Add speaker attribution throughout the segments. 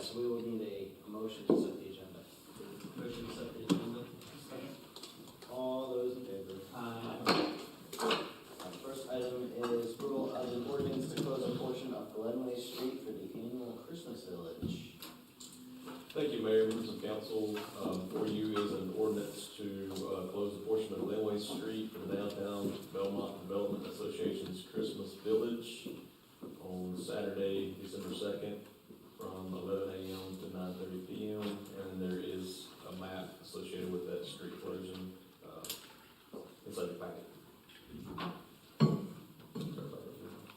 Speaker 1: so we will need a motion to set the agenda.
Speaker 2: Motion to set the agenda.
Speaker 1: All those in favor?
Speaker 2: Aye.
Speaker 1: First item is approval of an ordinance to close a portion of Glenway Street for the annual Christmas Village.
Speaker 3: Thank you, Mayor, members of council. For you is an ordinance to close a portion of Glenway Street for the downtown Belmont Development Association's Christmas Village on Saturday, December 2nd, from 11 a.m. to 9:30 p.m. And there is a map associated with that street closing inside the packet.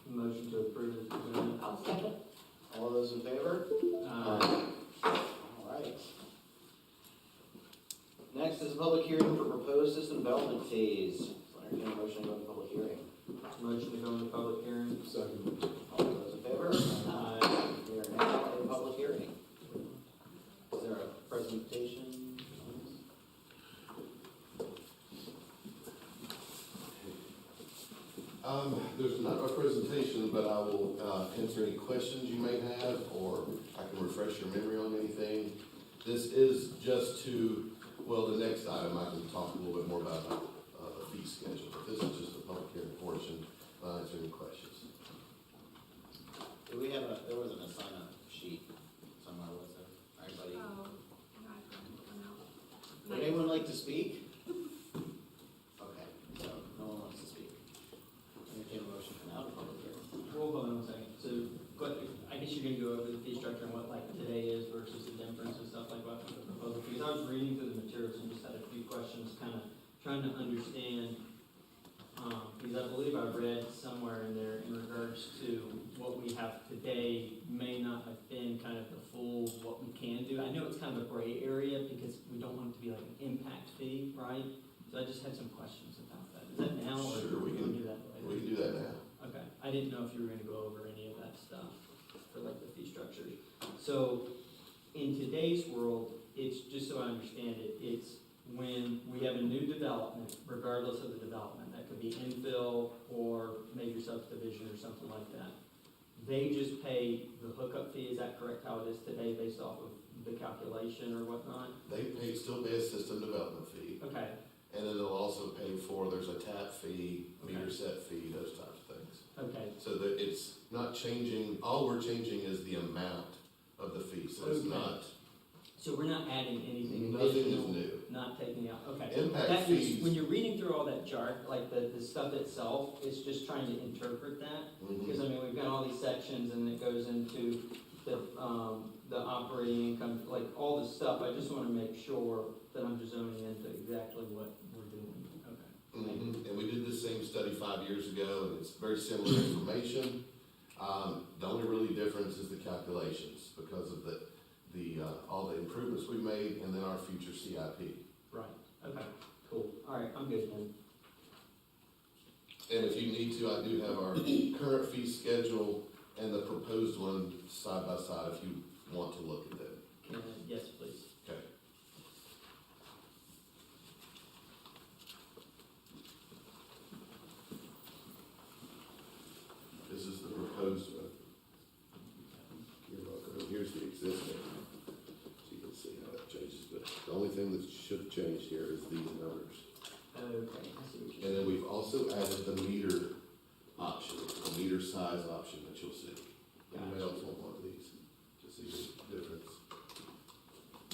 Speaker 2: Motion to approve is presented.
Speaker 4: I'll second.
Speaker 1: All those in favor?
Speaker 2: Aye.
Speaker 1: All right. Next is a public hearing for proposed system development phase. So entertain a motion to go into public hearing.
Speaker 2: Motion to go into public hearing.
Speaker 3: Second.
Speaker 1: All those in favor?
Speaker 2: Aye.
Speaker 1: We are now in public hearing. Is there a presentation?
Speaker 5: There's not a presentation, but I will answer any questions you may have, or I can refresh your memory on anything. This is just to, well, the next item I can talk a little bit more about the fee schedule, but this is just a public hearing portion. Answer any questions.
Speaker 1: Do we have a, there wasn't a sign-up sheet somewhere, was there? Everybody?
Speaker 4: Oh,
Speaker 1: Would anyone like to speak? Okay, so no one wants to speak. Entertain a motion for now to public hearing.
Speaker 2: Hold on a second. So, I guess you're gonna go over the fee structure and what like today is versus the difference and stuff like that for the proposal fees. I was reading through the materials and just had a few questions, kind of trying to understand, because I believe I read somewhere in there in regards to what we have today may not have been kind of the full what we can do. I know it's kind of a gray area because we don't want it to be like an impact fee, right? So I just had some questions about that. Is that now or
Speaker 5: Sure, we
Speaker 2: do
Speaker 5: can
Speaker 2: do that later?
Speaker 5: We can do that now.
Speaker 2: Okay, I didn't know if you were gonna go over any of that stuff for like the fee structures. So, in today's world, it's, just so I understand it, it's when we have a new development, regardless of the development, that could be infill or major subdivision or something like that. They just pay the hookup fee, is that correct, how it is today, based off of the calculation or whatnot?
Speaker 5: They still pay a system development fee,
Speaker 2: Okay,
Speaker 5: and then they'll also pay for, there's a tap fee, meter
Speaker 2: Okay.
Speaker 5: set fee, those types of things.
Speaker 2: okay,
Speaker 5: So that it's not changing, all we're changing is the amount of the fee, so it's
Speaker 2: Okay.
Speaker 5: not,
Speaker 2: so we're not adding anything
Speaker 5: nothing is
Speaker 2: additional,
Speaker 5: new.
Speaker 2: not taking out, okay.
Speaker 5: Impact
Speaker 2: That
Speaker 5: fees.
Speaker 2: is, when you're reading through all that chart, like the stuff itself, it's just trying to interpret that. Because I mean, we've got all these sections and it goes into the operating income, like all this stuff. I just wanna make sure that I'm just zoning into exactly what we're doing. Okay.
Speaker 5: And we did this same study 5 years ago, and it's very similar information. The only really difference is the calculations because of the all the improvements we made and then our future CIP.
Speaker 2: Right, okay, cool. All right, I'm good then.
Speaker 5: And if you need to, I do have our current fee schedule and the proposed one side by side if you want to look at them.
Speaker 2: Yes, please.
Speaker 5: Okay. This is the proposed one. You're welcome. Here's the existing. So you can see how that changes, but the only thing that should have changed here is these numbers.
Speaker 2: Okay, I see what you're
Speaker 5: And then we've also added the meter option, the meter size option that you'll see. Anybody else want one of these to see the difference?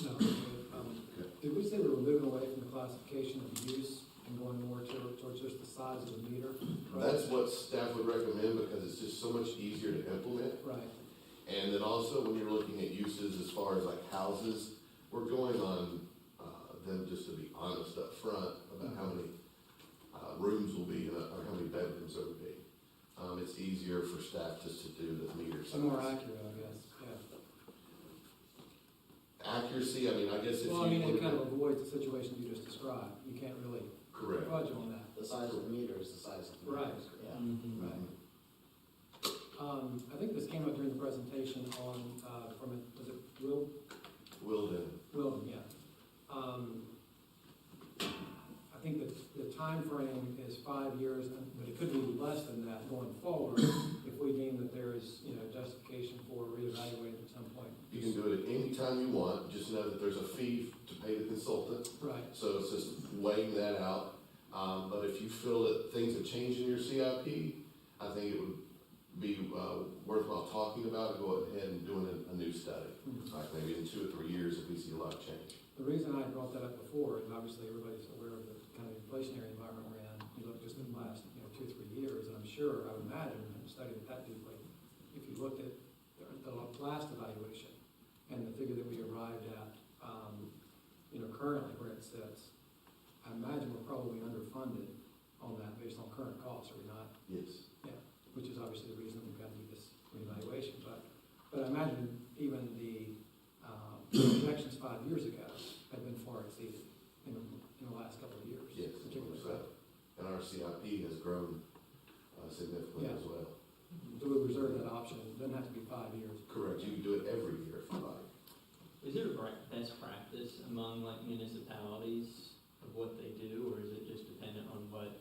Speaker 6: No, did we say we were moving away from the classification of use and going more towards just the size of the meter?
Speaker 5: That's what staff would recommend because it's just so much easier to implement.
Speaker 6: Right,
Speaker 5: And then also when you're looking at uses as far as like houses, we're going on them just to be honest up front about how many rooms will be or how many bedrooms there will be. It's easier for staff just to do the meter size.
Speaker 6: so more accurate, I guess, yeah.
Speaker 5: Accuracy, I mean, I guess if you.
Speaker 6: Well, I mean, it
Speaker 5: look
Speaker 6: kind
Speaker 5: at-
Speaker 6: of avoids the situation you just described. You can't really
Speaker 5: Correct.
Speaker 6: fudge on that.
Speaker 1: The size of the meter is the size of the meter.
Speaker 6: Right.
Speaker 1: Yeah.
Speaker 2: Mhm.
Speaker 6: Right. I think this came up during the presentation on, was it
Speaker 5: Wilden.
Speaker 6: Wilden, yeah. I think that the timeframe is 5 years, but it could be less than that going forward if we deem that there is, justification for reevaluating at some point.
Speaker 5: You can do it any time you want, just know that there's a fee to pay the consultant,
Speaker 6: Right,
Speaker 5: so it's just weighing that out. But if you feel that things have changed in your CIP, I think it would be worthwhile talking about it, go ahead and doing a new study. Like maybe in 2 or 3 years if we see a lot of change.
Speaker 6: the reason I brought that up before, and obviously everybody's aware of the kind of inflationary environment we're in, you look just in the last, 2 or 3 years, and I'm sure, I would imagine, and studied it that deeply, if you looked at the last evaluation and the figure that we arrived at, currently where it sits, I imagine we're probably underfunded on that based on current costs, are we not?
Speaker 5: Yes.
Speaker 6: Yeah, which is obviously the reason we've got to do this reevaluation, but I imagine even the projections 5 years ago have been far exceeded in the last couple of years.
Speaker 5: Yes,
Speaker 6: particularly.
Speaker 5: so, and our CIP has grown significantly
Speaker 6: Yeah.
Speaker 5: as well.
Speaker 6: So we reserve that option, it doesn't have to be 5 years.
Speaker 5: Correct, you can do it every year if you like.
Speaker 2: Is there a best practice among like municipalities of what they do, or is it just dependent on what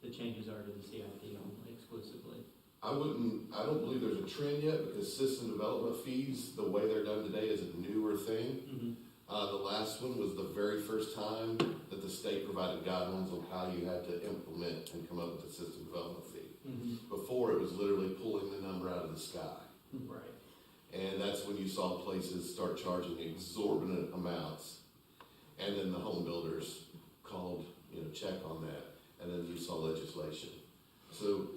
Speaker 2: the changes are to the CIP only exclusively?
Speaker 5: I don't believe there's a trend yet because system development fees, the way they're done today is a newer thing.
Speaker 2: Mm-hmm.
Speaker 5: The last one was the very first time that the state provided guidelines on how you had to implement and come up with a system development fee.
Speaker 2: Mm-hmm.
Speaker 5: Before, it was literally pulling the number out of the sky.
Speaker 2: Right.
Speaker 5: And that's when you saw places start charging exorbitant amounts. And then the home builders called, check on that. And then you saw legislation. So,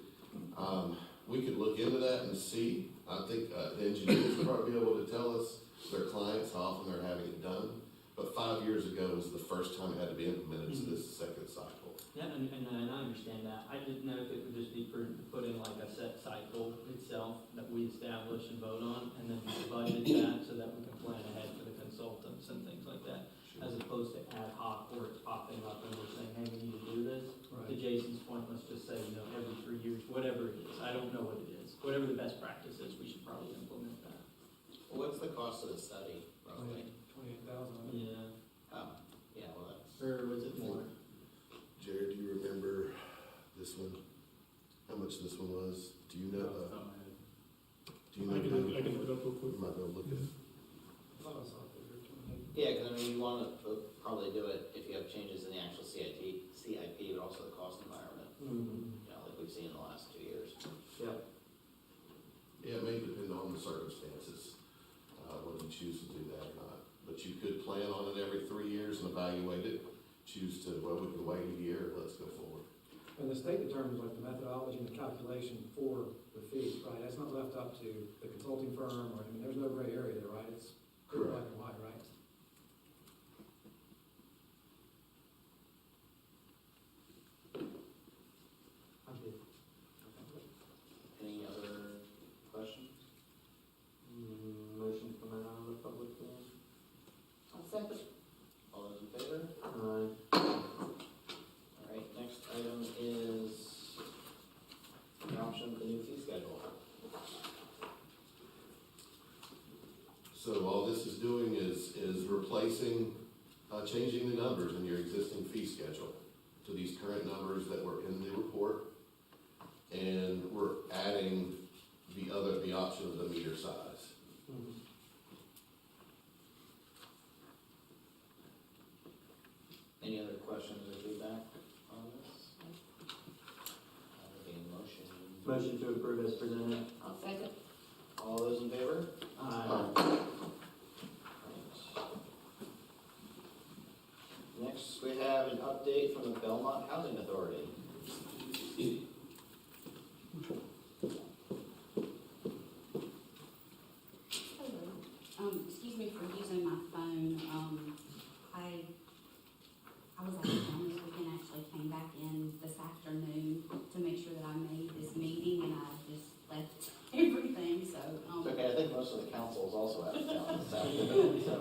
Speaker 5: we could look into that and see. I think the engineers would probably be able to tell us their clients how often they're having it done. But 5 years ago was the first time it had to be implemented, so this is the second cycle.
Speaker 2: Yeah, and I understand that. I didn't know if it would just be put in like a set cycle itself that we establish and vote on, and then budget that so that we can plan ahead for the consultants and things like that, as opposed to ad hoc where it's popping up and we're saying, hey, we need to do this. To
Speaker 6: Right.
Speaker 2: Jason's point, let's just say, every 3 years, whatever it is. I don't know what it is. Whatever the best practice is, we should probably implement that.
Speaker 1: What's the cost of the study, roughly?
Speaker 6: 28,000.
Speaker 2: Yeah.
Speaker 1: Oh, yeah, well, that's.
Speaker 2: Or was it more?
Speaker 5: Jared, do you remember this one? How much this one was? Do you know? Do you know?
Speaker 4: I can look it up real quick.
Speaker 5: You might be able to look at it.
Speaker 6: I thought I saw a figure, 28.
Speaker 1: Yeah, because you want to probably do it if you have changes in the actual CIP, but also the cost environment,
Speaker 2: Mm-hmm.
Speaker 1: like we've seen in the last 2 years.
Speaker 2: Yeah.
Speaker 5: Yeah, it may depend on the circumstances, whether you choose to do that or not. But you could plan on it every 3 years and evaluate it. Choose to, well, we can wait a year, let's go forward.
Speaker 6: And the state determines like the methodology and the calculation for the fee, right? That's not left up to the consulting firm, or, there's no gray area there, right? It's pretty black and white, right?
Speaker 2: I'm good.
Speaker 1: Any other questions?
Speaker 2: Motion to come out of the public hearing.
Speaker 1: I'll second. All those in favor?
Speaker 2: Aye.
Speaker 1: All right, next item is adoption of the new fee schedule.
Speaker 5: So all this is doing is replacing, changing the numbers in your existing fee schedule to these current numbers that were in the report. And we're adding the option of the meter size.
Speaker 2: Mm-hmm.
Speaker 1: Any other questions or feedback on this? That would be a motion.
Speaker 2: Motion to approve as presented.
Speaker 1: I'll second. All those in favor?
Speaker 2: Aye.
Speaker 1: Next, we have an update from the Belmont Housing Authority.
Speaker 7: Hello. Excuse me for using my phone. I was out of town this weekend, actually came back in this afternoon to make sure that I made this meeting, and I just left everything, so.
Speaker 1: It's okay, I think most of the council is also out of town this afternoon, so.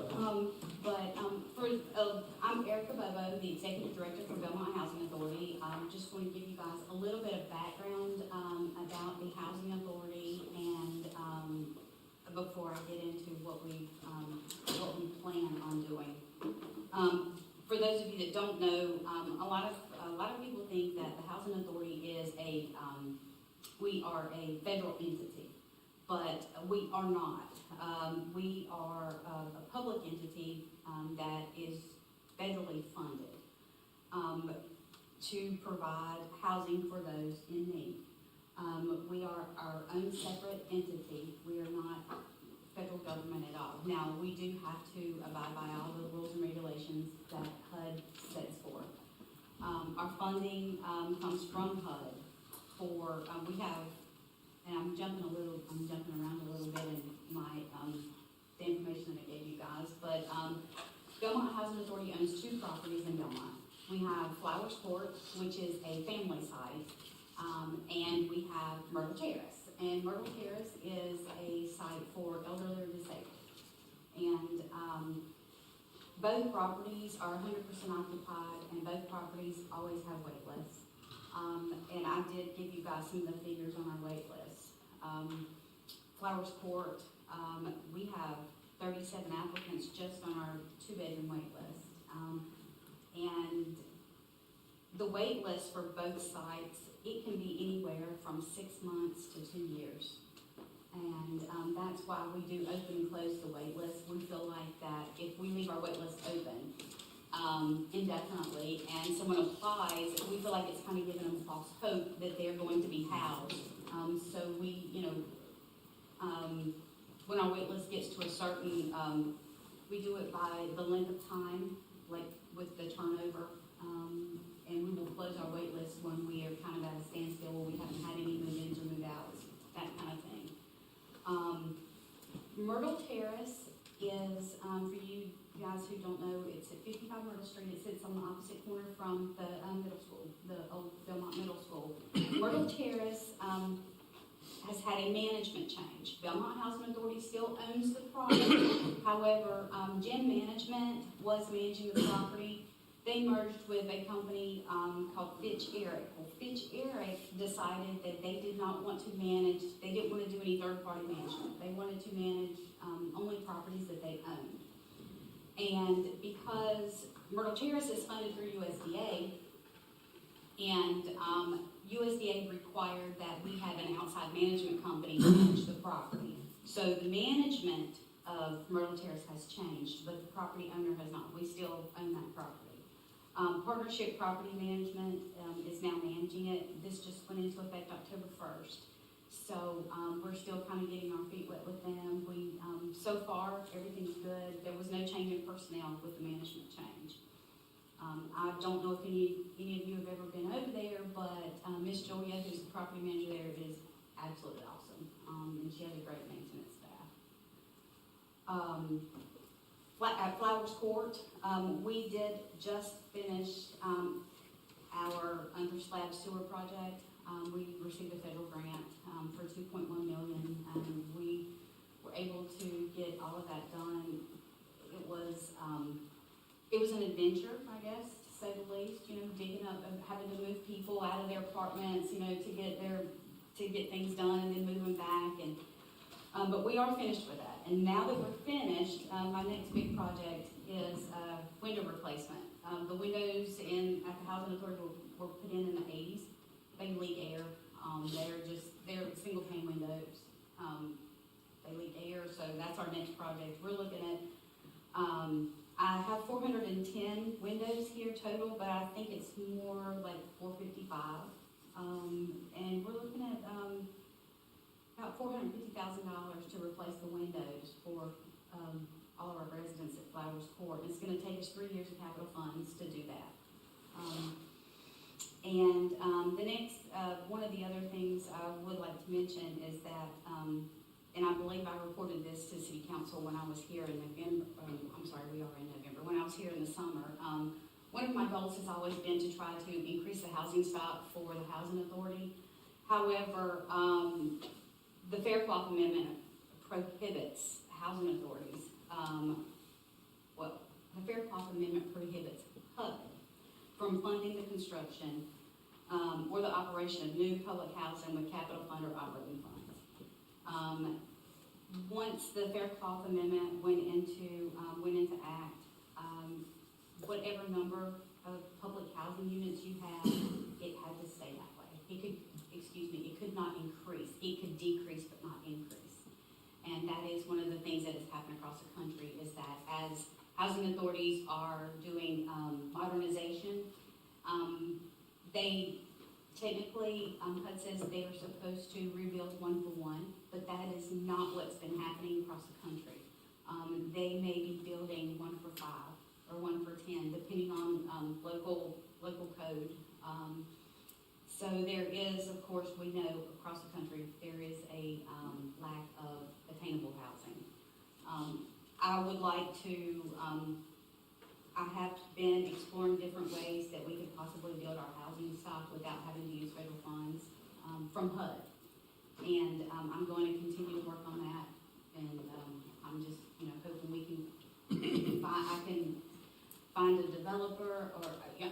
Speaker 7: I'm Erica Bobo, the Executive Director for Belmont Housing Authority. I'm just going to give you guys a little bit of background, about the Housing Authority and, before I get into what we plan on doing. For those of you that don't know, a lot of we are a federal entity, but we are not. We are a public entity that is federally funded to provide housing for those in need. We are our own separate entity. We are not federal government at all. Now, we do have to abide by all the rules and regulations that HUD sets forth. Our funding comes from HUD for, we have, and I'm jumping around a little bit in my, the information that I gave you guys, but Belmont Housing Authority owns 2 properties in Belmont. We have Flowers Court, which is a family site, and we have Myrtle Terrace. And Myrtle Terrace is a site for elderly or disabled. And both properties are 100% occupied, and both properties always have wait lists. And I did give you guys some of the figures on our wait list. Flowers Court, we have 37 applicants just on our 2-bedroom wait list. And the wait list for both sites, it can be anywhere from 6 months to 2 years. And that's why we do open and close the wait list. We feel like that if we leave our wait list open indefinitely and someone applies, we feel like it's kind of giving them false hope that they're going to be housed. So we, when our wait list gets to a certain, we do it by the length of time, like with the turnover. And we will close our wait list when we are kind of at a standstill, where we haven't had any move-ins or move-outs, that kind of thing. Myrtle Terrace is, for you guys who don't know, it's at 55 Myrtle Street. It sits on the opposite corner from the middle school, the old Belmont Middle School. Myrtle Terrace has had a management change. Belmont Housing Authority still owns the property. However, Gem Management was managing the property. They merged with a company called Fitch Eric. Well, Fitch Eric decided that they did not want to manage, they didn't want to do any third-party management. They wanted to manage only properties that they owned. And because Myrtle Terrace is funded through USDA, and USDA required that we have an outside management company manage the property. So the management of Myrtle Terrace has changed, but the property owner has not. We still own that property. Partnership Property Management is now managing it. This just went into effect October 1st. So we're still kind of getting our feet wet with them. We, so far, everything's good. There was no change in personnel with the management change. I don't know if any of you have ever been over there, but Miss Julia, who's the property manager there, is absolutely awesome. And she has a great maintenance staff. At Flowers Court, we did just finish our under-slab sewer project. We received a federal grant for $2.1 million, and we were able to get all of that done. It was an adventure, I guess, to say the least. Digging up and having to move people out of their apartments, to get things done and then move them back. And but we are finished with that. And now that we're finished, my next big project is window replacement. The windows at the Housing Authority were put in the 80s. They leak air. They're single pane windows. They leak air, so that's our next project. We're looking at, I have 410 windows here total, but I think it's more like 455. And we're looking at about $450,000 to replace the windows for all of our residents at Flowers Court. And it's going to take us 3 years of capital funds to do that. The next, one of the other things I would like to mention is that, and I believe I reported this to City Council when I was here in November, we are in November, when I was here in the summer. One of my goals has always been to try to increase the housing stock for the Housing Authority. However, the Fair Cloth Amendment prohibits housing authorities, the Fair Cloth Amendment prohibits HUD from funding the construction or the operation of new public housing with capital fund or operating funds. Once the Fair Cloth Amendment went into act, whatever number of public housing units you had, it had to stay that way. It housing authorities are doing modernization. They technically, HUD says they are supposed to rebuild 1 for 1, but that is not what's been happening across the country. They may be building 1 for 5 or 1 for 10, depending on local code. So there is, of course, we know across the country, there is a lack of attainable housing. I would like to, I have been exploring different ways that we could possibly build our housing stock without having to use federal funds from HUD. And I'm going to continue to work on that. And I'm just, hoping we can, I can find a developer, or,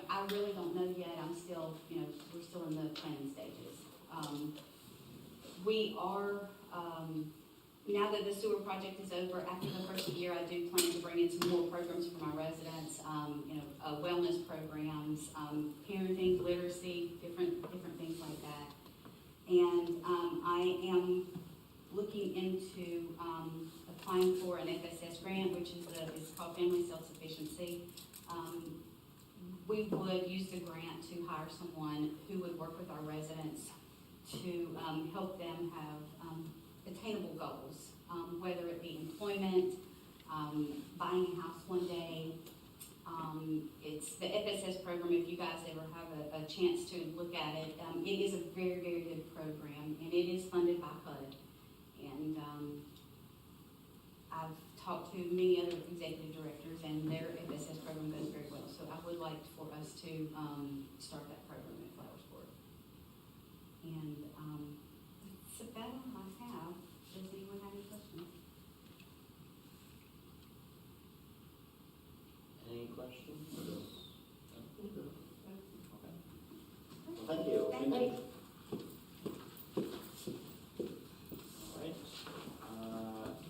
Speaker 7: I really don't know yet. I'm still, we're still in the planning stages. We are, now that the sewer project is over, after the first year, I do plan to bring in some more programs for my residents, wellness programs, parenting, literacy, different things like that. And I am looking into applying for an FSS grant, which is it's called Family Self-Sufficiency. We would use the grant to hire someone who would work with our residents to help them have attainable goals, whether it be employment, buying a house one day. It's the FSS program. If you guys ever have a chance to look at it, it is a very, very good program, and it is funded by HUD. And I've talked to many other executive directors, and their FSS program goes very well. So I would like for us to start that program at Flowersport. And that's about all I have. Does anyone have any questions?
Speaker 1: Any questions? Okay. Well, thank you.
Speaker 7: Thank you.
Speaker 2: All right.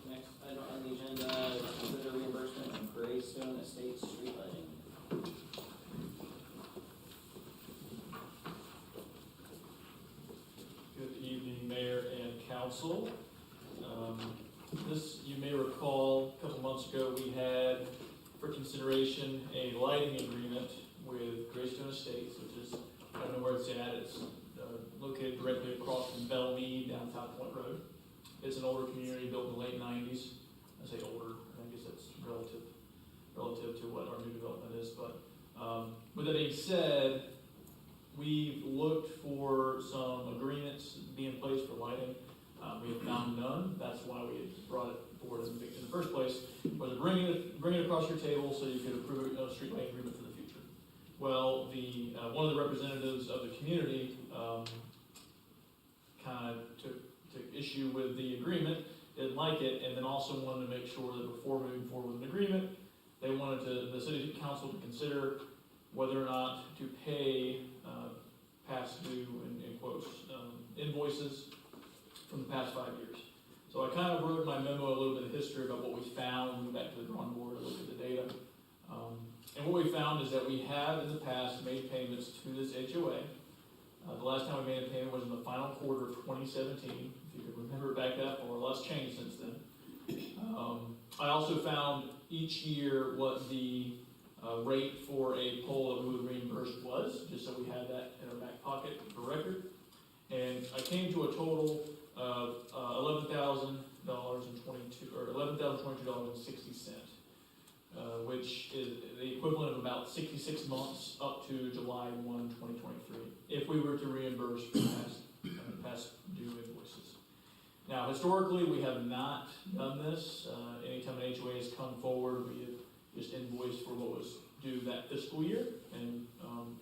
Speaker 2: Next item on the agenda is consider reimbursement of Graystone Estates street lighting.
Speaker 4: Good evening, Mayor and Council. You may recall, a couple months ago, we had for consideration a lighting agreement with Graystone Estates, which is, I don't know where it's at, it's located directly across from Belmont down South Point Road. It's an older community built in the late 90s. I say older, I guess that's relative to what our new development is, but with that being said, we've looked for some agreements to be in place for lighting. We have found none. That's why we had brought it forward in the first place, was to bring it across your table so you could approve a street lighting agreement for the future. Well, one of the representatives of the community kind of took issue with the agreement, didn't like it, and then also wanted to make sure that before moving forward with an agreement, they wanted the city council to consider whether or not to pay past due, in quotes, invoices from the past 5 years. So I kind of wrote in my memo a little bit of history about what we found, went back to the drawing board, looked at the data. And what we found is that we have in the past made payments to this HOA. The last time we made a payment was in the final quarter of 2017, if you could remember back that far. A lot's changed since then. I also found each year what the rate for a pole that we would reimburse was, just so we had that in our back pocket for record. And I came to a total of $11,022.60, which is the equivalent of about 66 months up to July 1, 2023, if we were to reimburse for past due invoices. Now, historically, we have not done this. Anytime an HOA has come forward, we have just invoiced for what was due that fiscal year, and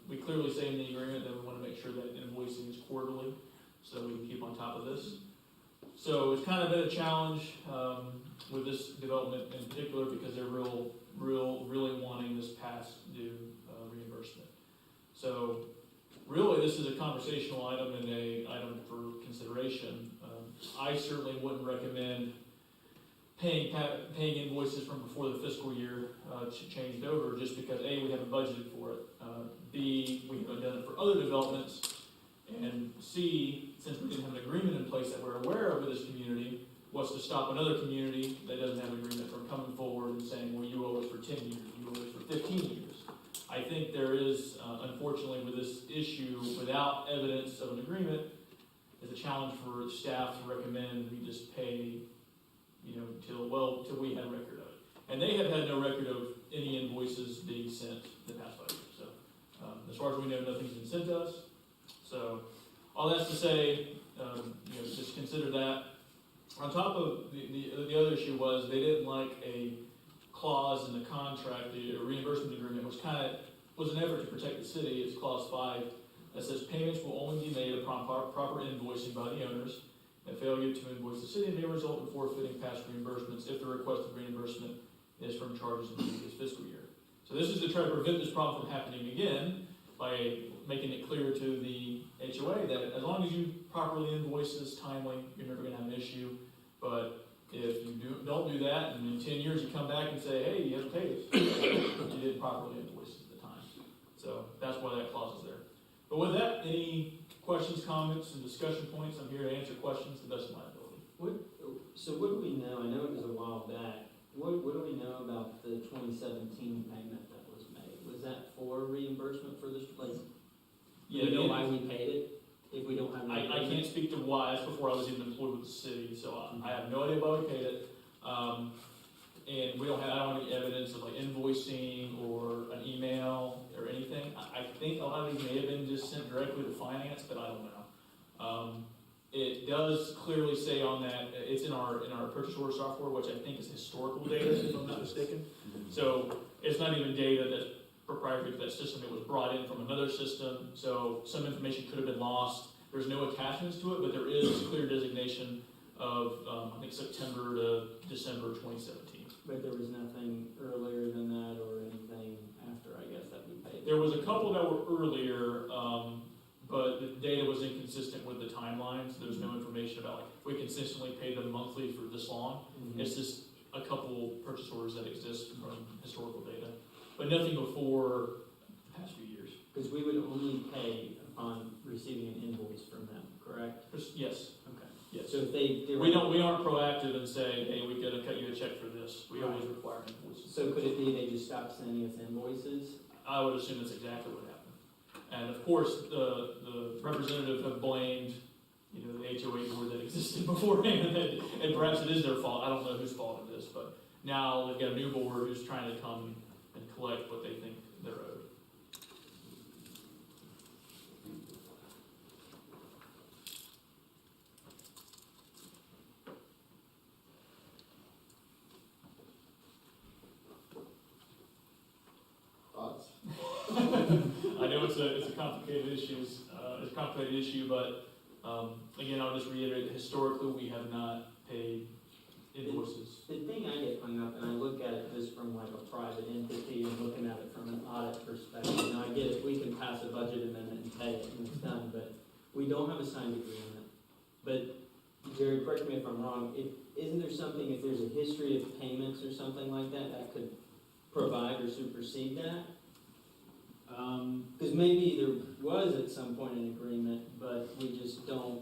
Speaker 4: we clearly say in the agreement that we want to make sure that invoicing is quarterly, so we can keep on top of this. So it's kind of been a challenge with this development in particular because they're really wanting this past due reimbursement. So really, this is a conversational item and a item for consideration. I certainly wouldn't recommend paying invoices from before the fiscal year changed over, just because A, we haven't budgeted for it, B, we haven't done it for other developments, and C, since we didn't have an agreement in place that we're aware of with this community, what's to stop another community that doesn't have an agreement from coming forward and saying, well, you owe us for 10 years, you owe this for 15 years. I think there is, unfortunately, with this issue, without evidence of an agreement, is a challenge for staff to recommend we just pay, till we had record of it. And they have had no record of any invoices being sent the past 5 years. So, as far as we know, nothing's been sent to us. So, all that's to say, just consider that. On top of the other issue was they didn't like a clause in the contract, the reimbursement agreement, which kind of was an effort to protect the city. It's clause 5 that says payments will only be made upon proper invoicing by the owners. And failure to invoice the city may result in forfeiting past reimbursements if the requested reimbursement is from charges in the previous fiscal year. So this is to try to prevent this problem from happening again by making it clear to the HOA that as long as you properly invoice this timely, you're never going to have an issue. But if you don't do that, and in 10 years you come back and say, hey, you haven't paid us, you didn't properly invoice at the time. So that's why that clause is there. But with that, any questions, comments, and discussion points? I'm here to answer questions to the best of my ability.
Speaker 2: So what do we know? I know it was a while back. What do we know about the 2017 payment that was made? Was that for reimbursement for this place? Do we know why we paid it? If we don't have
Speaker 4: I can't speak to why. That's before I was even employed with the city, so I have no idea why we paid it. And I don't have any evidence of like invoicing or an email or anything. I think a lot of these may have been just sent directly to finance, but I don't know. It does clearly say on that, it's in our purchase order software, which I think is historical data, if I'm not mistaken. So it's not even data that's proprietary to that system. It was brought in from another system, so some information could have been lost. There's no attachments to it, but there is clear designation of, I think, September to December 2017.
Speaker 2: But there was nothing earlier than that or anything after, I guess, that we paid?
Speaker 4: There was a couple that were earlier, but the data was inconsistent with the timelines. There's no information about, like, we consistently pay them monthly for this long.
Speaker 2: Mm-hmm.
Speaker 4: It's just a couple purchase orders that exist from historical data, but nothing before the past few years.
Speaker 2: Because we would only pay upon receiving an invoice from them, correct?
Speaker 4: Yes.
Speaker 2: Okay.
Speaker 4: Yes.
Speaker 2: So if they
Speaker 4: We aren't proactive and say, hey, we gotta cut you a check for this. We always
Speaker 2: Right.
Speaker 4: require invoices.
Speaker 2: So could it be they just stopped sending us invoices?
Speaker 4: I would assume that's exactly what happened. And of course, the representative have blamed, the HOA board that existed beforehand, and perhaps it is their fault. I don't know whose fault it is, but now they've got a new board who's trying to come and collect what they think they're owed.
Speaker 5: Thoughts?
Speaker 4: I know it's a complicated issue, but again, I'll just reiterate that historically we have not paid invoices.
Speaker 2: The thing I get hung up, and I look at it just from like a private entity and looking at it from an audit perspective. Now I get it, we can pass a budget amendment and pay it and it's done, but we don't have a signed agreement. But Jerry, correct me if I'm wrong, isn't there something, if there's a history of payments or something like that, that could provide or supersede that? Because maybe there was at some point an agreement, but we just don't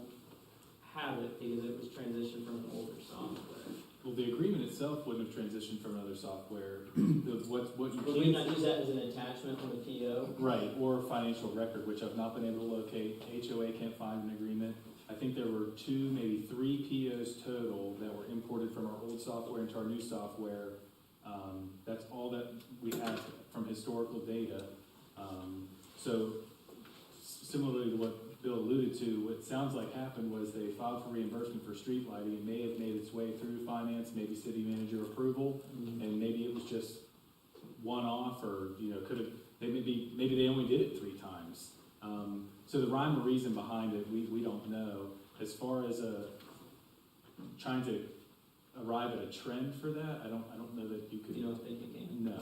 Speaker 2: have it because it was transitioned from an older software.
Speaker 8: Well, the agreement itself wouldn't have transitioned from another software. What you
Speaker 2: Would we not use that as an attachment on the PO?
Speaker 8: Right, or financial record, which I've not been able to locate. HOA can't find an agreement. I think there were 2, maybe 3 POs total that were imported from our old software into our new software. That's all that we have from historical data. So similarly to what Bill alluded to, what sounds like happened was they filed for reimbursement for street lighting. It may have made its way through finance, maybe city manager approval, and maybe it was just one-off, or could have maybe they only did it 3 times. So the rhyme or reason behind it, we don't know. As far as trying to arrive at a trend for that, I don't know that you could.
Speaker 2: You don't think you can?
Speaker 8: No.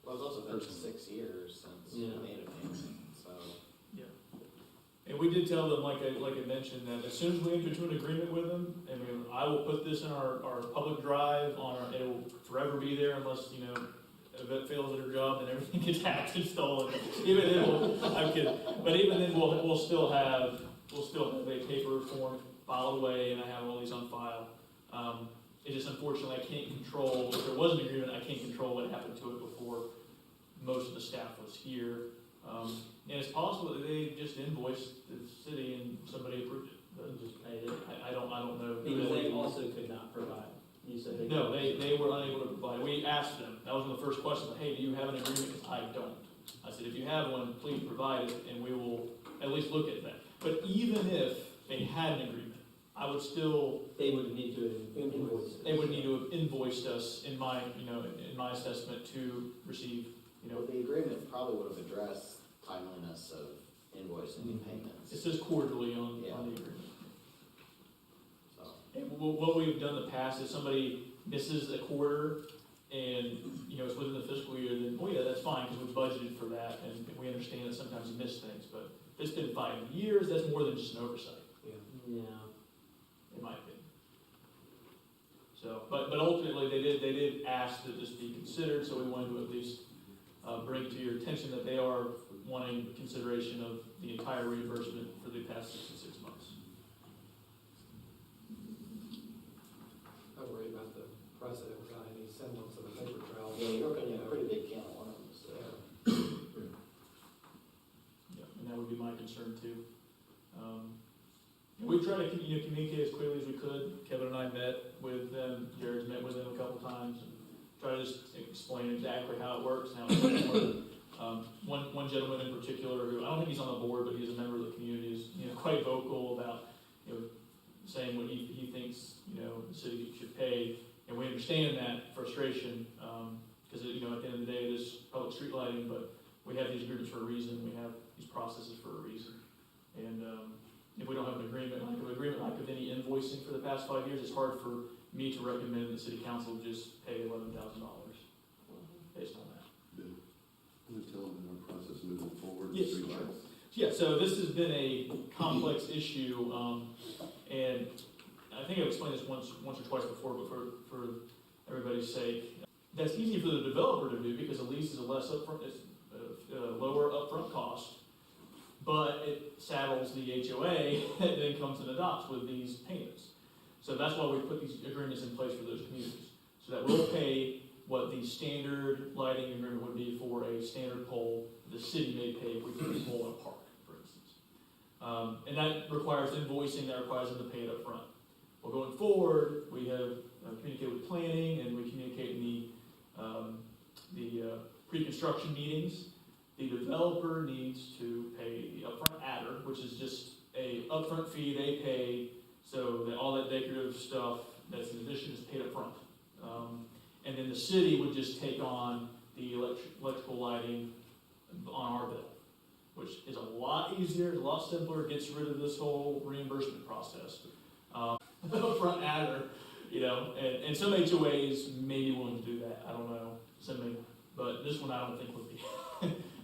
Speaker 1: Well, it's also been
Speaker 8: Personally.
Speaker 1: 6 years since we made a payment, so.
Speaker 4: And we did tell them, like I mentioned, that as soon as we enter into an agreement with them, I will put this in our public drive it will forever be there unless, if it fails at her job, then everything gets hacked and stolen. Even then, I'm kidding. But even then, we'll still have a paper form filed away, and I have all these on file. It just unfortunately, I can't control, if there was an agreement, I can't control what happened to it before most of the staff was here. And it's possible that they just invoiced the city and somebody approved it. But
Speaker 2: And just paid it.
Speaker 4: I don't know.
Speaker 2: Because they also could not provide. You said they.
Speaker 4: No, they were unable to provide. We asked them, that was one of the first questions, like, hey, do you have an agreement? I don't. I said, if you have one, please provide it, and we will at least look at that. But even if they had an agreement, I would still,
Speaker 2: They would need to invoice it.
Speaker 4: they would need to have invoiced us, in my assessment, to receive,
Speaker 1: The agreement probably would have addressed timeliness of invoicing and payments.
Speaker 4: it says quarterly on the
Speaker 1: Yeah.
Speaker 4: agreement.
Speaker 1: So,
Speaker 4: And what we've done in the past is somebody misses a quarter and, it's within the fiscal year, then, oh yeah, that's fine, because we budgeted for that, and we understand that sometimes you miss things, but if it's been 5 years, that's more than just an oversight,
Speaker 2: Yeah.
Speaker 4: in my opinion. So, but ultimately, they did ask that this be considered, so we wanted to at least bring to your attention that they are wanting consideration of the entire reimbursement for the past 66 months.
Speaker 6: I worry about the precedent without any semblance of a paper trail.
Speaker 1: yeah, you're looking at a pretty big can of worms, so.
Speaker 4: Yeah, and that would be my concern too. We tried to communicate as clearly as we could. Kevin and I met with them, Jared's met with them a couple times, and try to just explain exactly how it works, how it doesn't work. One gentleman in particular, who I don't think he's on the board, but he's a member of the community, is quite vocal about saying what he thinks the city should pay, and we understand that frustration because at the end of the day it is public street lighting, but we have these agreements for a reason, we have these processes for a reason, and if we don't have an agreement like with any invoicing for the past 5 years, it's hard for me to recommend the city council just pay $11,000 based on that.
Speaker 5: I'm just telling them our process moving forward.
Speaker 4: Yes,
Speaker 5: street
Speaker 4: sure.
Speaker 5: lights.
Speaker 4: Yeah, so this has been a complex issue, and I think I've explained this once or twice before, but for everybody's sake, that's easy for the developer to do because a lease is a lower upfront cost, but it saddles the HOA that then comes and adopts with these payments. So that's why we put these agreements in place for those communities, so that we'll pay what the standard lighting agreement would be for a standard pole. The city may pay if we put a pole in a park, for instance. And that requires invoicing, that requires them to pay it up front. Well, going forward, we have communicated with planning, and we communicate in the pre-construction meetings. The developer needs to pay the upfront adder, which is just a upfront fee they pay, so that all that decorative stuff that's in addition is paid up front. And then the city would just take on the electrical lighting on our bill, which is a lot easier, a lot simpler, gets rid of this whole reimbursement process. Upfront adder, and some HOAs may be willing to do that, I don't know, but this one I don't think would be,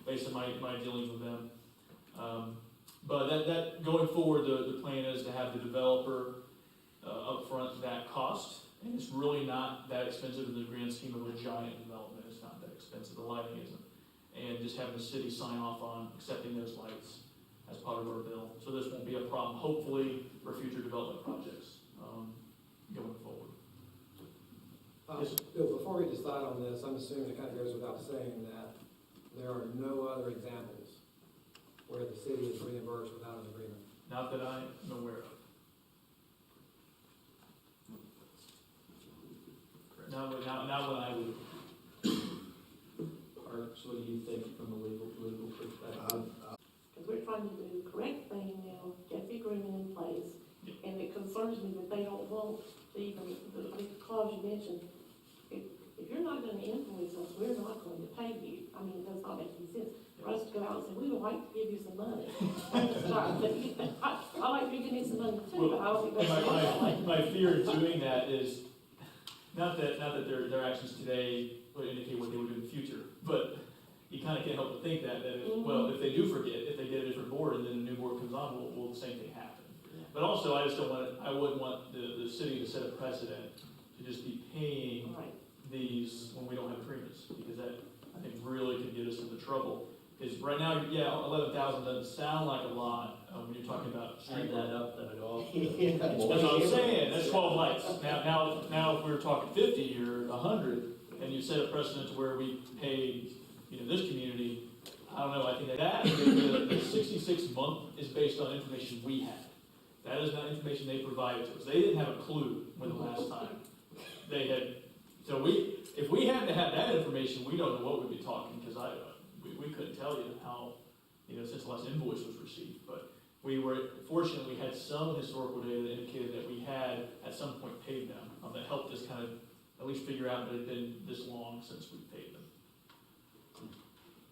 Speaker 4: based on my dealings with them. But that going forward, the plan is to have the developer upfront that cost, and it's really not that expensive in the grand scheme of a giant development. It's not that expensive, the lighting isn't. And just having the city sign off on accepting those lights as part of our bill. So this won't be a problem, hopefully, for future development projects going forward. Yes, sir.
Speaker 6: Bill, before we decide on this, I'm assuming it kind of goes without saying that there are no other examples where the city is reimbursed without an agreement.
Speaker 4: Not that I'm aware of. Not when I would.
Speaker 2: Or so what do you think from a legal perspective?
Speaker 9: Because we're trying to do the correct thing now, get the agreement in place, and it concerns me that they don't want to even, the clause you mentioned, if you're not gonna invoice us, we're not going to pay you. I mean, it does not make any sense for us to go out and say, we would like to give you some money. I like to give you some money too, but I don't think that's that way.
Speaker 4: My fear of doing that is, not that their actions today would indicate what they would do in the future, but you kind of can't help but think that well, if they do forget, if they get a different board and then a new board comes on, will the same thing happen? But also, I wouldn't want the city to set a precedent to just be paying
Speaker 9: Right.
Speaker 4: these when we don't have agreements, because that, I think, really could get us into trouble. Because right now, yeah, 11,000 doesn't sound like a lot, when you're talking about street
Speaker 2: Add
Speaker 4: work.
Speaker 2: that up, that all.
Speaker 4: That's what I'm saying, that's 12 lights. Now, if we were talking 50 or 100, and you set a precedent to where we paid, this community, I don't know, I think that the 66-month is based on information we had. That is not information they provided to us. They didn't have a clue when the last time they had, so if we hadn't had that information, we don't know what we'd be talking, because we couldn't tell you how, since the last invoice was received, but we were, fortunately, we had some historical data that indicated that we had, at some point, paid them. That helped us kind of at least figure out that it had been this long since we paid them.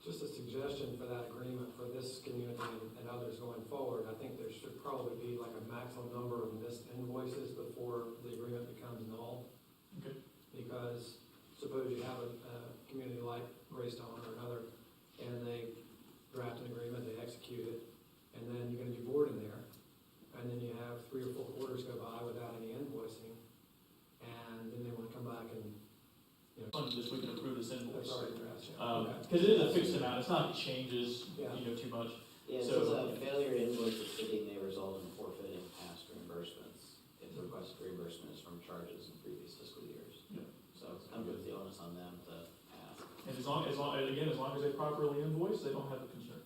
Speaker 6: Just a suggestion for that agreement for this community and others going forward, I think there should probably be like a maximum number of missed invoices before the agreement becomes null.
Speaker 4: Okay.
Speaker 6: Because suppose you have a community like Graystone or another, and they draft an agreement, they execute it, and then you're gonna be bored in there, and then you have 3 or 4 quarters go by without any invoicing, and then they wanna come back and,
Speaker 4: Fund this, we can approve this invoice.
Speaker 6: that's already drafted. Okay.
Speaker 4: Because it is a fixed amount, it's not, it changes,
Speaker 6: Yeah.
Speaker 4: Too much.
Speaker 1: Yeah, it
Speaker 4: So-
Speaker 1: says a failure to invoice the city may result in forfeiting past reimbursements if the requested reimbursement is from charges in previous fiscal years.
Speaker 4: Yeah.
Speaker 1: So it's kind of puts the onus on them to ask.
Speaker 4: And as long as they properly invoice, they don't have a concern.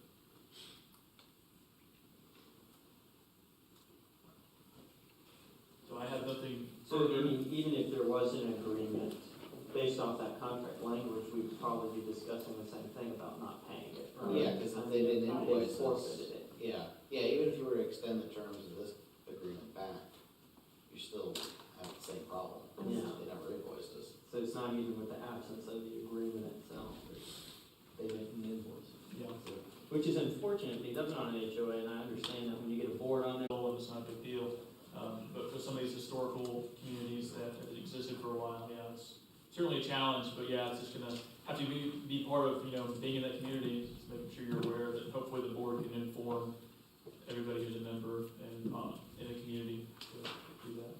Speaker 4: So I have nothing
Speaker 2: So,
Speaker 4: further.
Speaker 2: even if there was an agreement, based off that contract language, we'd probably be discussing the same thing about not paying it. right?
Speaker 1: Yeah, because if they didn't
Speaker 2: They
Speaker 1: invoice us.
Speaker 2: forfeited it.
Speaker 1: Yeah, even if you were to extend the terms of this agreement back, you still have the same problem.
Speaker 2: Yeah.
Speaker 1: They never invoiced us.
Speaker 2: So it's not even with the absence of the agreement itself, they make an invoice.
Speaker 4: Yeah.
Speaker 2: Which is unfortunate, because that's not an HOA, and I understand that when you get a board on it.
Speaker 4: And it's not a big deal. But for some of these historical communities that have existed for a while, yeah, it's certainly a challenge, but yeah, it's just gonna have to be part of, being in that community, just making sure you're aware that hopefully the board can inform everybody who's a member and, in the community to do that.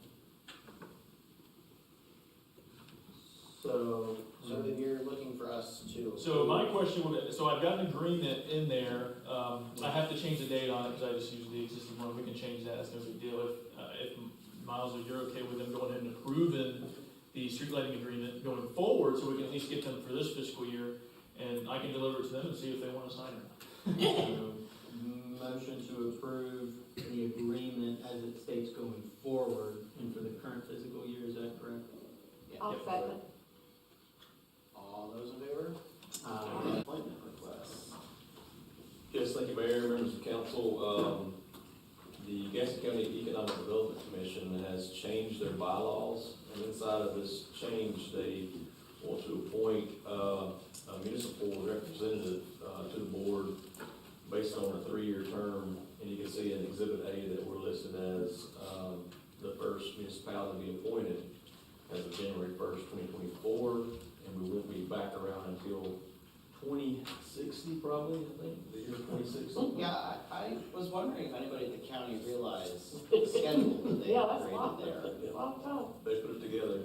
Speaker 2: So,
Speaker 1: So then you're looking for us to.
Speaker 4: So my question would, so I've got an agreement in there, I have to change the date on it, because I just used the existing one, we can change that, that's no big deal. If Miles, if you're okay with them going ahead and approving the street lighting agreement going forward, so we can at least get them for this fiscal year, and I can deliver it to them and see if they want to sign or not.
Speaker 2: motion to approve the agreement as it states going forward and for the current fiscal year, is that correct?
Speaker 1: Yeah.
Speaker 9: I'll second.
Speaker 1: All those in favor? Appointment requests.
Speaker 3: Yes, thank you, Mayor, members of council. The Gaston County Economic Development Commission has changed their bylaws, and inside of this change, they want to appoint a municipal representative to the board based on a 3-year term. And you can see in Exhibit A that we're listed as the first municipality to be appointed as of January 1st, 2024, and we won't be back around until 2060, probably, I think, the year 2060.
Speaker 1: Yeah, I was wondering if anybody at the county realized the schedule that they
Speaker 9: Yeah, that's a lot,
Speaker 1: created there.
Speaker 9: a long time.
Speaker 3: They put it together.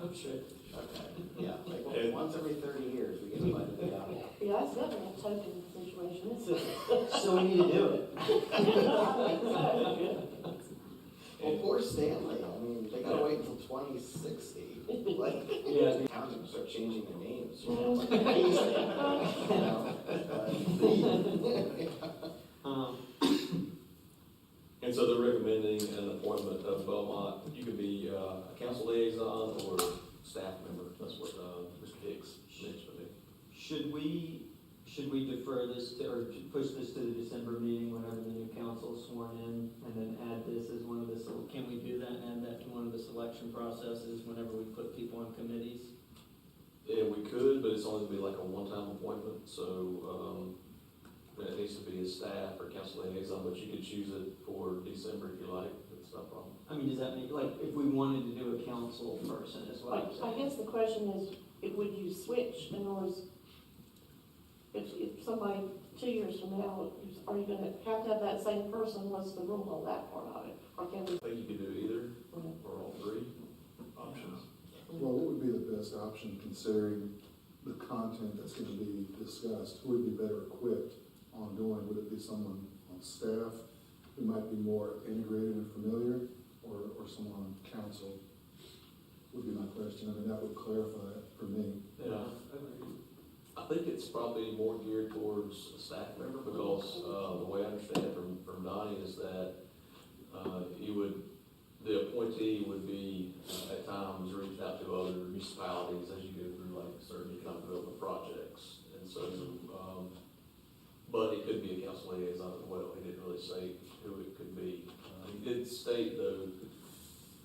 Speaker 1: Oh, shit. Okay, yeah, like once every 30 years, we get invited to the county.
Speaker 9: Yeah, that's definitely a token situation, isn't it?
Speaker 2: So we need to do it.
Speaker 1: Well, poor Stanley, I mean, they gotta wait until 2060. Like,
Speaker 2: Yeah.
Speaker 1: the county will start changing their names. You know, it's like Hayes Stanley,
Speaker 3: And so they're recommending an appointment of Belmont. You could be a council liaison or staff member. That's what Mr. Hicks mentioned to me.
Speaker 2: Should we defer this to, or push this to the December meeting whenever the new council is sworn in, and then add this as one of the, can we do that and add that to one of the selection processes whenever we put people on committees?
Speaker 3: Yeah, we could, but it's only gonna be like a one-time appointment, so it needs to be a staff or council liaison, but you could choose it for December if you like. It's no problem.
Speaker 2: I mean, does that make, like, if we wanted to do a council person as well?
Speaker 9: I guess the question is, would you switch, in other words, if somebody 2 years from now, are you gonna have to have that same person, what's the rule on that part of it? Or can we?
Speaker 3: I think you could do either or all three options.
Speaker 10: Well, what would be the best option considering the content that's gonna be discussed, who would be better equipped on doing? Would it be someone on staff who might be more integrated and familiar, or someone on council? Would be my question. I mean, that would clarify it for me.
Speaker 3: Yeah. I think it's probably more geared towards a staff member, because, the way I understand it from Donnie is that, the appointee would be, at times, reach out to other municipalities as you go through like certain economic development projects. And so, but it could be a council liaison as well. He didn't really say who it could be. He did state though,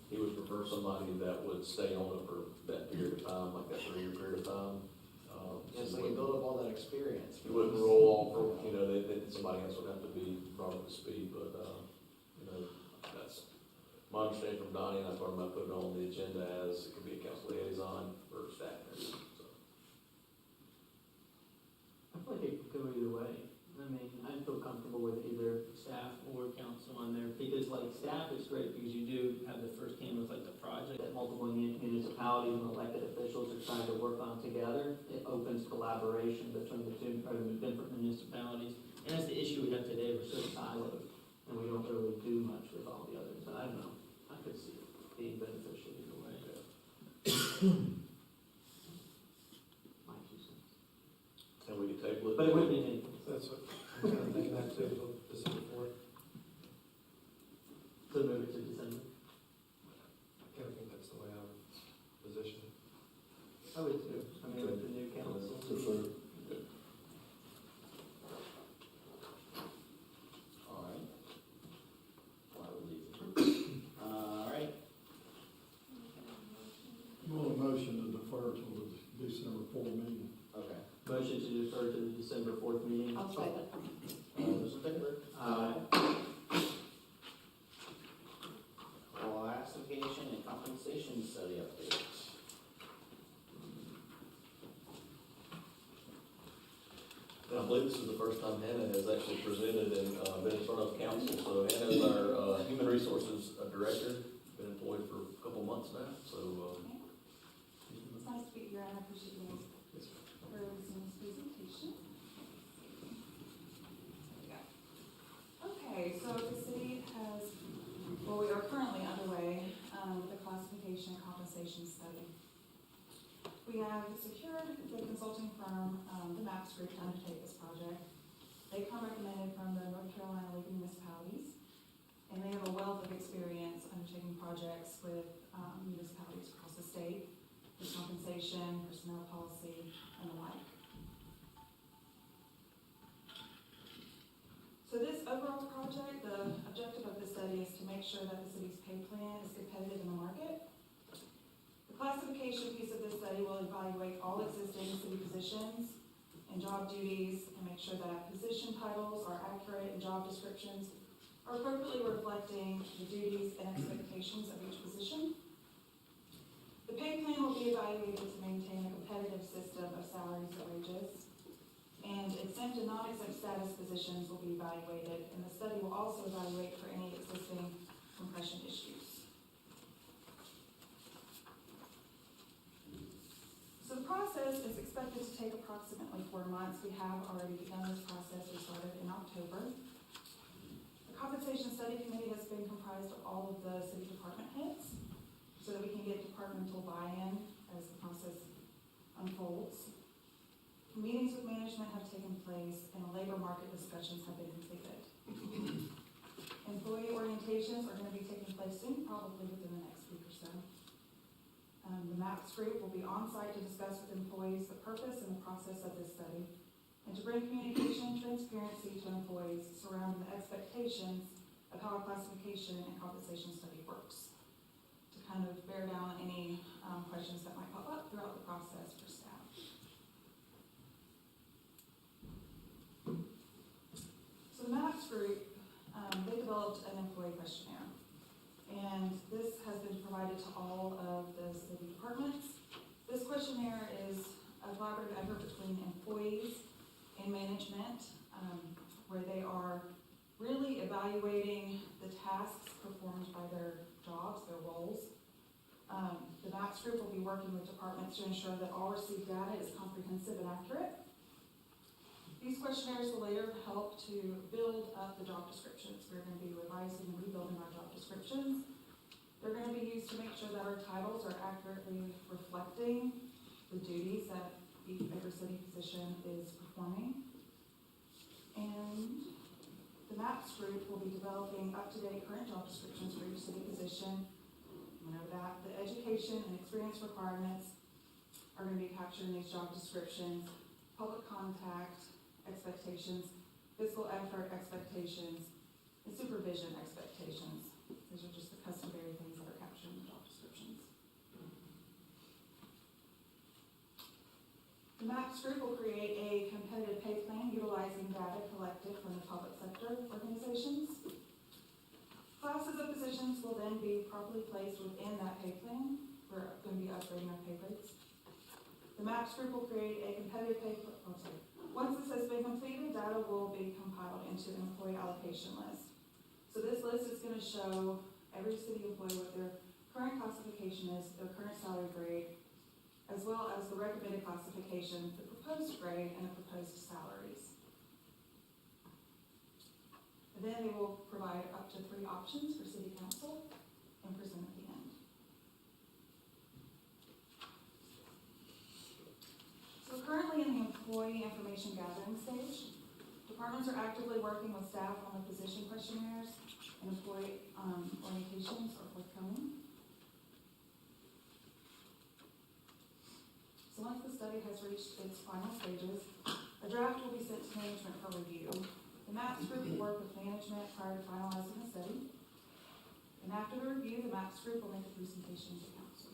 Speaker 3: he would prefer somebody that would stay on it for that period of time, like that 3-year period of time.
Speaker 1: Yes, so you build up all that experience.
Speaker 3: He wouldn't roll off, that somebody else would have to be brought up to speed, but, that's my understanding from Donnie, and I thought about putting it on the agenda as it could be a council liaison or staff member, so.
Speaker 2: I feel like it could go either way. I mean, I feel comfortable with either staff or council on there, because like staff is great because you do have the first hand with like the project that multiple municipalities and elected officials are trying to work on together. It opens collaboration between the two, or the different municipalities. And that's the issue we have today, we're so siloed, and we don't really do much with all the others. I don't know, I could see it being beneficial either way. My 2 cents.
Speaker 3: And we could table it.
Speaker 2: But it would be me.
Speaker 6: That's what I'm kind of thinking that too, till December 4th.
Speaker 2: So move it to December.
Speaker 6: I kind of think that's the way I would position it.
Speaker 2: I would too. I mean, with the new council.
Speaker 10: Prefer.
Speaker 1: All right. Why would leave it? All right.
Speaker 10: You want a motion to defer till the December 4 meeting?
Speaker 1: Okay.
Speaker 2: Motion to defer to the December 4th meeting.
Speaker 7: I'll second.
Speaker 1: All those in favor? Classification and compensation study update.
Speaker 3: And I believe this is the first time Hannah has actually presented and, been in front of council. So Hannah is our, human resources director, been employed for a couple months now, so,
Speaker 11: It's nice to be here, and I appreciate you guys for listening to this presentation. There we go. Okay, so the city has, well, we are currently underway with the classification and compensation study. We have secured the consulting firm, the MAPS Group, to undertake this project. They come recommended from the North Carolina League of Municipalities, and they have a wealth of experience undertaking projects with municipalities across the state, with compensation, personnel policy, and the like. So this overall project, the objective of the study is to make sure that the city's pay plan is competitive in the market. The classification piece of this study will evaluate all existing city positions and job duties and make sure that position titles are accurate and job descriptions are appropriately reflecting the duties and expectations of each position. The pay plan will be evaluated to maintain a competitive system of salaries and wages. And exempt and non-exempt status positions will be evaluated, and the study will also evaluate for any existing compression issues. So the process is expected to take approximately 4 months. We have already begun this process. We started in October. The compensation study committee has been comprised of all of the city department heads so that we can get departmental buy-in as the process unfolds. Meetings with management have taken place and labor market discussions have been completed. Employee orientations are going to be taking place soon, probably within the next week or so. The MAPS group will be on site to discuss with employees the purpose and the process of this study, and to bring communication and transparency to employees surrounding the expectations of how a classification and compensation study works, to kind of bear down any questions that might pop up throughout the process for staff. So the MAPS group, they developed an employee questionnaire, and this has been provided to all of the city departments. This questionnaire is a collaborative effort between employees and management, where they are really evaluating the tasks performed by their jobs, their roles. The MAPS MAPS group will be working with departments to ensure that all received data is comprehensive and accurate. These questionnaires will later help to build up the job descriptions. We're going to be revising and rebuilding our job descriptions. They're going to be used to make sure that our titles are accurately reflecting the duties that every city position is performing. And the MAPS group will be developing up-to-date current job descriptions for each city position. Remember that the education and experience requirements are going to be captured in these job descriptions, public contact expectations, physical effort expectations, and supervision expectations. These are just the customary things that are captured in the job descriptions. The MAPS group will create a competitive pay plan utilizing data collected from the public sector organizations. Classes of positions will then be properly placed within that pay plan. We're going to be upgrading our pay rates. The MAPS group will create a competitive pay plan. Once this has been completed, data will be compiled into an employee allocation list. So this list is going to show every city employee what their current classification is, their current salary grade, as well as the recommended classification, the proposed grade, and the proposed salaries. And then they will provide up to 3 options for city council and present at the end. So currently in the employee information gathering stage, departments are actively working with staff on the position questionnaires and employee orientations are forthcoming. So once the study has reached its final stages, a draft will be sent to management for review. The MAPS group will work with management prior to finalizing the study. And after the review, the MAPS group will make a presentation to council.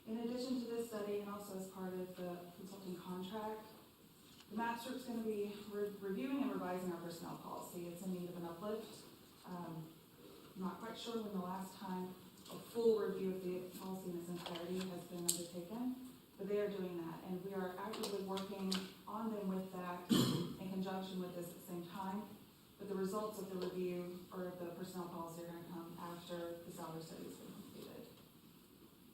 Speaker 11: In addition to this study, and also as part of the consulting contract, the MAPS group is going to be reviewing and revising our personnel policy. It's in need of an uplift. I'm not quite sure when the last time a full review of the policy in its entirety has been undertaken, but they are doing that, and we are actively working on them with that in conjunction with this at the same time. But the results of the review or the personnel policy are going to come after the salary study has been completed.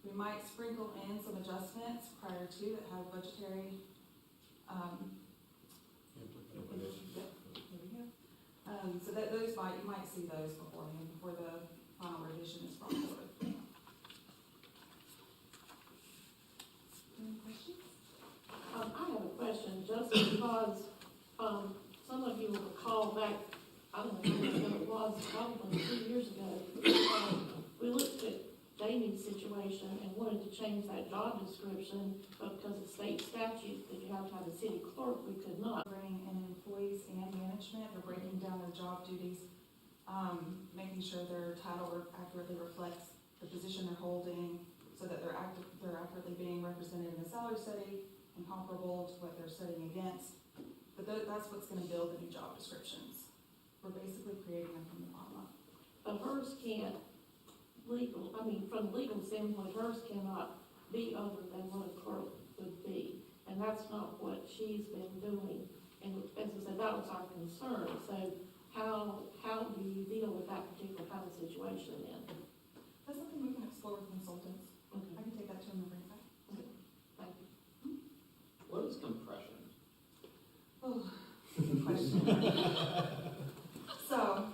Speaker 11: We might sprinkle in some adjustments prior to that have budgetary Yep, there we go. So that those you might see those beforehand, before the final revision is brought forward. Any questions?
Speaker 9: I have a question, just because, some of you will recall back, I don't know how long ago it was, probably 2 years ago, we looked at Jamie's situation and wanted to change that job description, but because of state statute that you have to have a city clerk, we could not.
Speaker 11: Bringing in employees and management, they're breaking down their job duties, making sure their title accurately reflects the position they're holding, so that they're accurately being represented in the salary study and comparable to what they're studying against. But that's what's going to build the new job descriptions. We're basically creating them from the bottom up.
Speaker 9: But hers can't from the legal standpoint, hers cannot be other than what a clerk would be. And that's not what she's been doing. And as I said, that was our concern. So how do you deal with that particular kind of situation then?
Speaker 11: That's something we can explore with consultants.
Speaker 9: Okay.
Speaker 11: I can take that to them and bring it back.
Speaker 9: Thank you.
Speaker 2: What is compression?
Speaker 11: Oh, good question. So,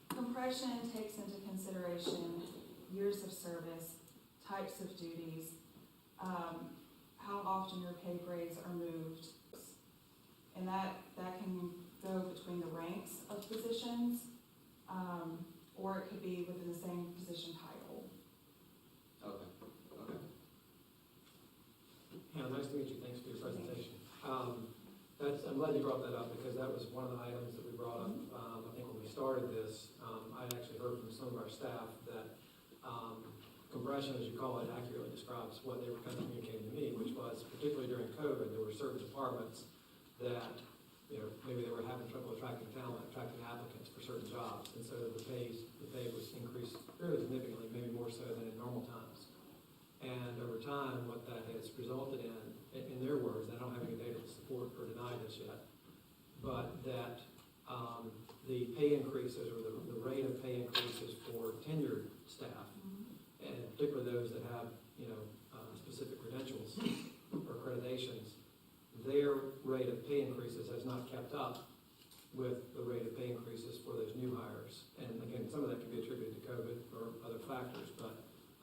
Speaker 11: compression takes into consideration years of service, types of duties, how often your pay grades are moved. And that can go between the ranks of positions, or it could be within the same position title.
Speaker 2: Okay.
Speaker 6: Yeah, nice to meet you. Thanks for your presentation. I'm glad you brought that up, because that was one of the items that we brought up, I think when we started this. I'd actually heard from some of our staff that compression, as you call it, accurately describes what they were kind of communicating to me, which was, particularly during COVID, there were certain departments that, maybe they were having trouble attracting talent, attracting applicants for certain jobs, and so the pay was increased fairly significantly, maybe more so than in normal times. And over time, what that has resulted in their words, I don't have any data to support or deny this yet, but that the pay increases or the rate of pay increases for tenured staff, and particularly those that have, specific credentials or accreditations, their rate of pay increases has not kept up with the rate of pay increases for those new hires. And again, some of that could be attributed to COVID or other factors, but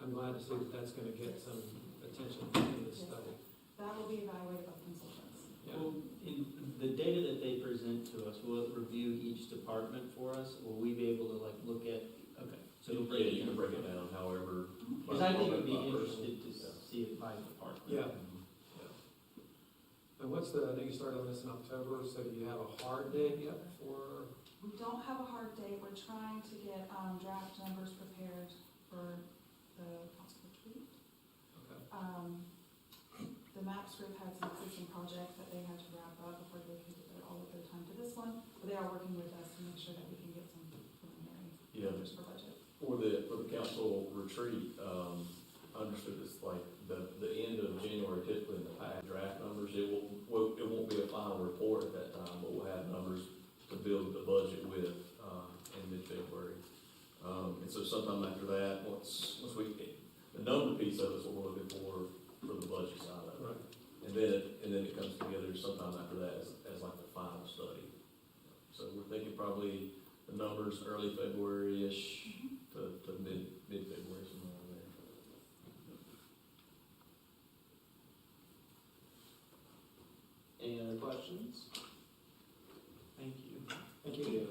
Speaker 6: I'm glad to see that that's gonna get some attention in this study.
Speaker 11: That will be evaluated by consultants.
Speaker 6: Yeah.
Speaker 2: Well, in the data that they present to us, will it review each department for us? Will we be able to like look at, okay, so it'll break
Speaker 3: Yeah,
Speaker 2: it
Speaker 3: you can
Speaker 2: down?
Speaker 3: break it down however.
Speaker 2: Because I think it would be
Speaker 3: by person.
Speaker 2: interested to see it by department.
Speaker 6: Yeah. And what's I know you started on this in October, so do you have a hard date yet for?
Speaker 11: We don't have a hard date. We're trying to get draft numbers prepared for the council retreat.
Speaker 6: Okay.
Speaker 11: The MAPS group had some existing projects that they had to wrap up before they could devote all of their time to this one, but they are working with us to make sure that we can get some preliminary
Speaker 3: Yeah.
Speaker 11: numbers for budget.
Speaker 3: For the council retreat, I understood it's like the end of January typically in the past draft numbers. It won't be a final report at that time, but we'll have numbers to build the budget with, in mid-February. And so sometime after that, once we, the number piece of it is what we're looking for the budget side of it.
Speaker 6: Right.
Speaker 3: And then it comes together sometime after that as like the final study. So we're thinking probably the numbers early February-ish to mid-February, somewhere around there.
Speaker 2: Any other questions? Thank you.
Speaker 6: Thank you.